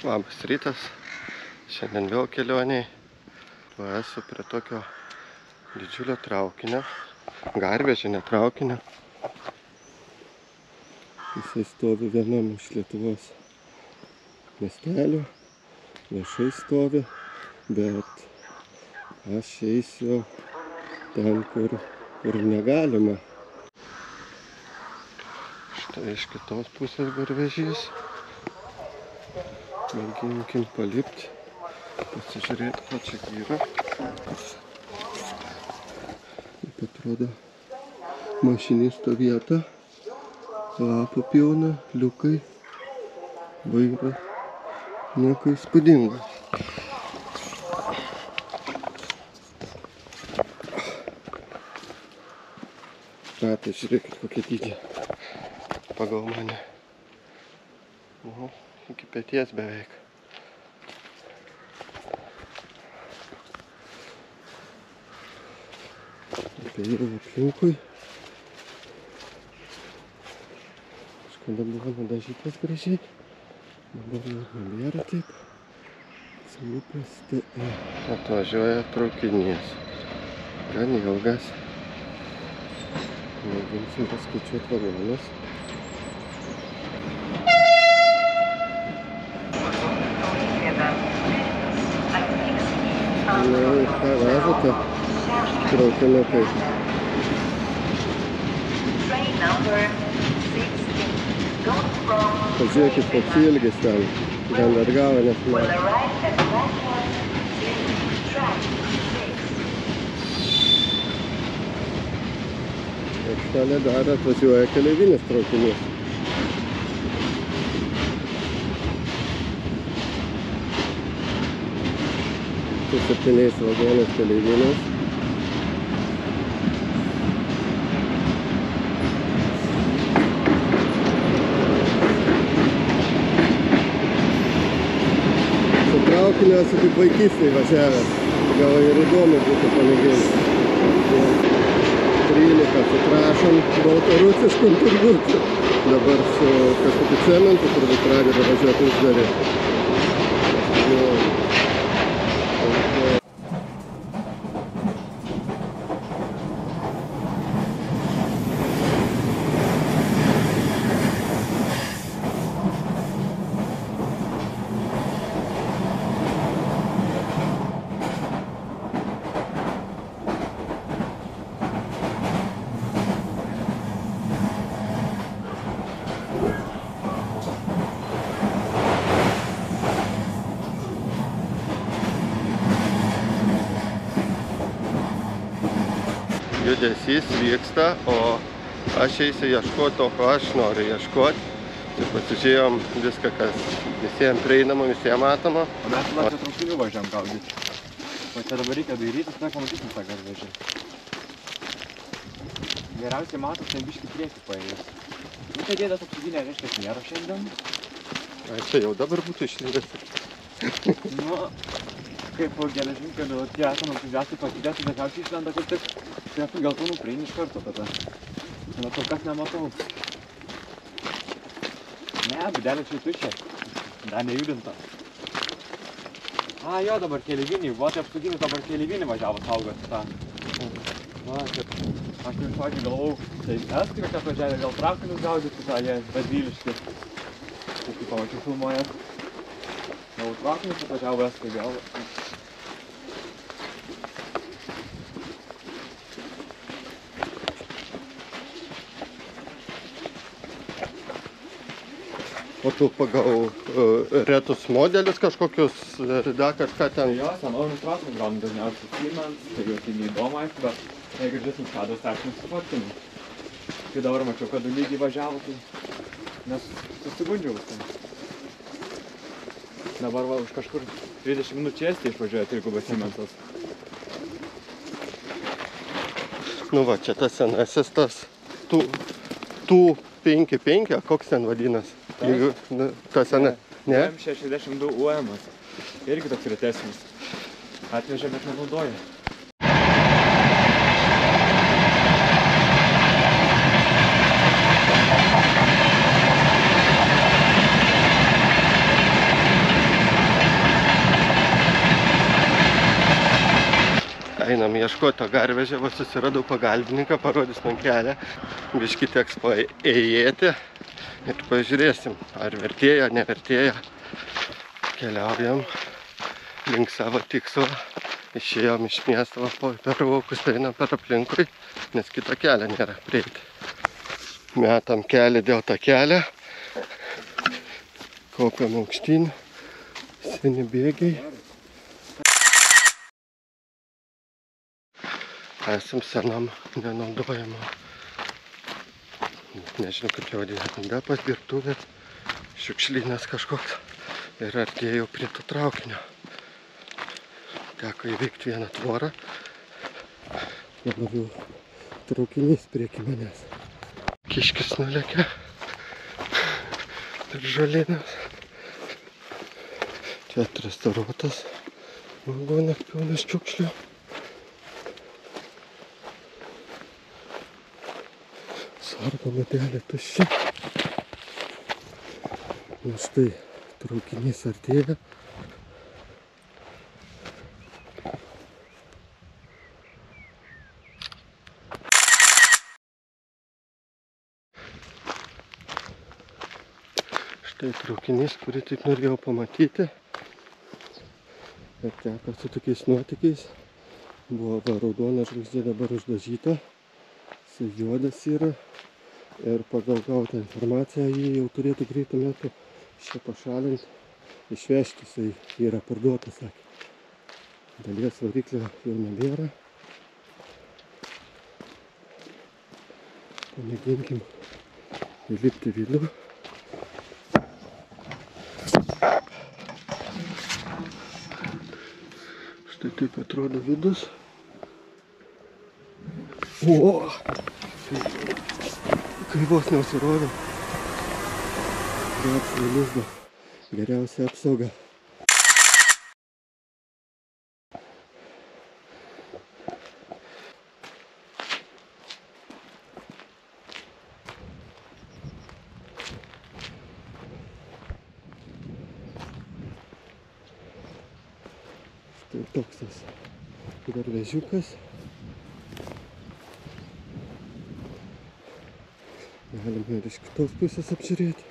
Labas rytas, šiandien vėl kelioniai. Va, esu prie tokio didžiulio traukinio, garvežinio traukinio. Jisai stovi vienam iš Lietuvos miestelių, viešai stovi, bet aš eisiu ten, kur negalima. Štai iš kitos pusės garvežys. Mėginkim palipti, pasižiūrėti, ko čia yra. Taip atrodo mašinisto vieta. Lapų pilna, liukai, vaira, nieko įspūdingo. Tai žiūrėkit, kokie dydžiai pagal mane. Iki peties beveik. Apėjau aplinkui. Kažkada buvo nudažytas gražiai. Dabar jau nebėra taip. Įprasta. Atvažiuoja traukinys. Gan ilgas. Mėginsim paskaičiuoti vagonus. Ir ką vežate traukinukai? Pažiūrėkit, koks ilgis ten, gan atgavo nesmaga. Ir šalia dar atvažiuoja keleivinis traukinys. Su 7 vagonais keleivinis. Su traukiniu esu kaip vaikystėje važiavęs. Gal ir įdomu būtų pamėginti. 13 su trąšom, baltarusiškom turbūt. Dabar su kažkokiu cementu turbūt pradeda važiuoti uždarį. Judesys vyksta, o aš eisiu ieškoti to, ko aš noriu ieškoti. Čia pasižiūrėjom viską, kas visiems prieinama, visiems matoma. O mes tada čia traukinių važiuojam gaudyti. O čia dabar reikia dairytis, tai pamatysim tą garvežį. Geriausiai matos, ten biškį priekį paėjus. Nu, tai dėdas apsiginė, reiškia, nėra šiandien. Ai, čia jau dabar būtų išlydęs. Nu, kaip geležinkelių tie esam entuziastai patydės, tai dažniausiai išlenda kaip tik prie tų geltonų prieini iš karto tada. Na, kol kas nematau. Ne, būdelė čia tuščia. Dar nejudinta. A, jo, dabar keleiviniai. Va, tai apsauginis dabar keleiviniai važiavo saugoti tą. Va, kad aš jau išvakį galvau, tai estai, kad atvažiavė gal traukinius gaudyti, tą jie radviliški. Kaip pamačiau filmuojas. Gal traukinius atvažiavo estai gal. O tu pagal retus modelius kažkokius, da kažką ten? Jo, senovinius traukinius gaunam dažniausiai Siemens, tai jau tai neįdomu, aišku, bet jeigu didesnis kados teksim sufotkinu. Kai dabar mačiau, kad du lygiai važiavo, tai nes susigundžiau visam. Dabar va, už kažkur 30 minučių estiją išvažiuoja trigubas Siemensas. Nu va, čia tas senasis tas tų 5-5, koks ten vadinas? Ta sena, ne? M62 UM-as. Irgi toks retesnis. Atvežė, bet nenaudoja. ieškoti to garvežio, va susiradau pagalbininką, parodys man kelią. Biškį teks paėjėti ir pažiūrėsim, ar vertėja, nevertėja. Keliaujam link savo tikslo. Išėjom iš miesto, per laukus einam per aplinkui, nes kito kelio nėra prieiti. Metam kelią dėl tą kelią. Kaupiam aukštyn. Seni bėgiai. Esam senam nenaudojama. Nežinau, kaip jau vadinasi, depas, virtuvė, šiukšlynas kažkoks. Ir artėjau prie to traukinio. Teko įveikti vieną tvorą. Dabar jau traukinys prieki manęs. Kiškis nulėkė. Ir žolynas. Čia atrestauruotas vagonas pilnas šiukšlių. Sargo medelė tuščia. Na štai traukinys artėja. Štai traukinys, kurį taip norėjau pamatyti. Ir teko su tokiais nuotykiais. Buvo raudona žvaigždė, dabar uždažyta. Jis juodas yra. Ir pagal gautą informaciją jį jau turėtų greitų metų čia pašalinti, išvežti. Jisai yra parduotas, sakė. Dalies variklio jau nebėra. Pamėginkim įlipti vidų. Štai taip atrodo vidus. O! Kai vos neusirodė. Prie lizdo. Geriausia apsauga. Štai toks tas garvežiukas. Galime ir iš kitos pusės apžiūrėti.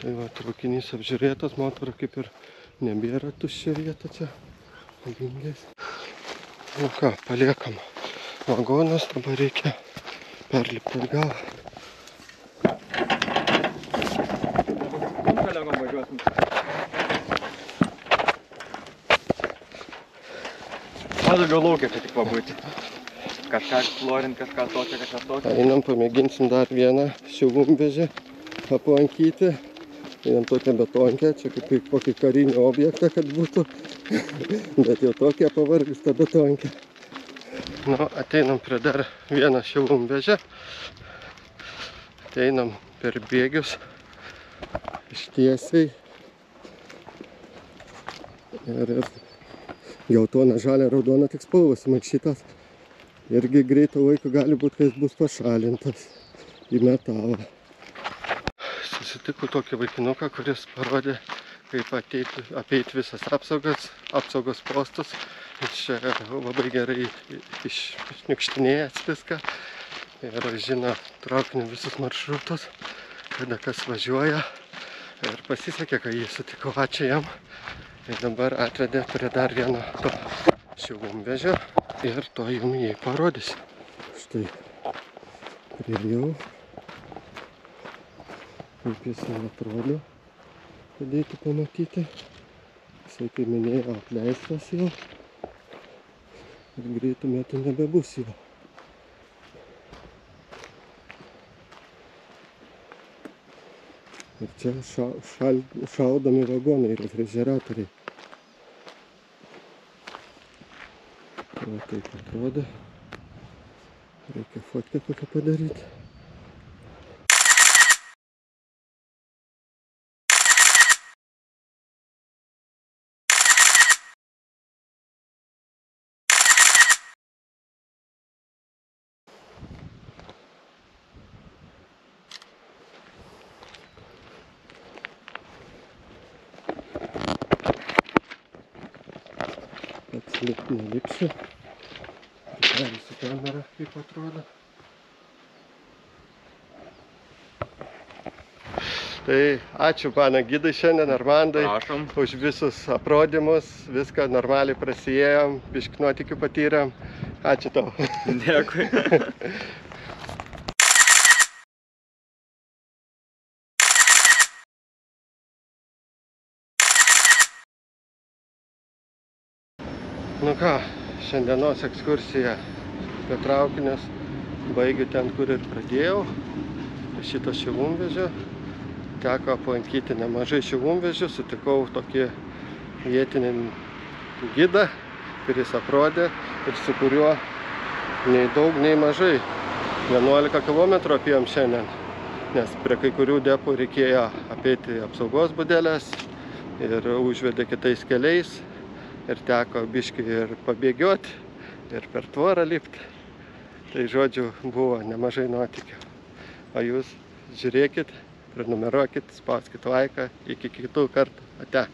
Tai va, traukinys apžiūrėtas, motorą kaip ir nebėra tuščia vieta čia. Vingės. Nu ką, paliekam vagonas, dabar reikia perlipti atgal. Man daugiau laukia čia tik pabūti. Kažką eksplorint, kažką tokio. Einam, pamėginsim dar vieną šilumvežį aplankyti. Einam tokią betonkę, čia kaip kokį karinį objektą, kad būtų. Bet jau tokia pavargsta betonkė. Nu, ateinam prie dar vieną šilumvežę. Ateinam per bėgius. Ištiesiai. Ir geltona, žalia, raudona tik spalvos įmaišytas. Irgi greito laiko gali būti, kai jis bus pašalintas į metalą. Susitikau tokį vaikinuką, kuris parodė, kaip apeiti visas apsaugos postus. Ir čia labai gerai išniukštinėjęs viską. Ir žino traukinių visus maršrutus, kada kas važiuoja. Ir pasisekė, kai jį sutikau, ačiū jam. Ir dabar atvedė prie dar vieno to šilumvežio. Ir to jums jį parodysiu. Štai priejau. Kaip jis atrodo, kad eiti pamatyti. Jisai, kaip minėjau, apleistas jau. Ir greitų metų nebebus jau. Ir čia šaudomi vagonai, refrigeratoriai. Va taip atrodo. Reikia fotkę kokią padaryti. lipti nelipsiu. Perėsiu kamerą, kaip atrodo. Tai ačiū pana gidai šiandien, Armandai, Prašom. už visus aprodymus, viską normaliai prasiėjom, biškį nuotykių patyrėm. Ačiū tau. Dėkui. Nu ką, šiandienos ekskursija apie traukinius baigiu ten, kur ir pradėjau, šito šilumvežio. Teko aplankyti nemažai šilumvežių, sutikau tokį vietinį gidą, kuris aprodė ir su kuriuo nei daug, nei mažai. 11 km apėjom šiandien, nes prie kai kurių depų reikėjo apeiti apsaugos būdelės ir užvedė kitais keliais. Ir teko biškį ir pabėgioti, ir per tvorą lipti. Tai žodžiu, buvo nemažai nuotykių. O jūs žiūrėkit, prenumeruokit, spauskit laiką. Iki kitų kartų. Ate.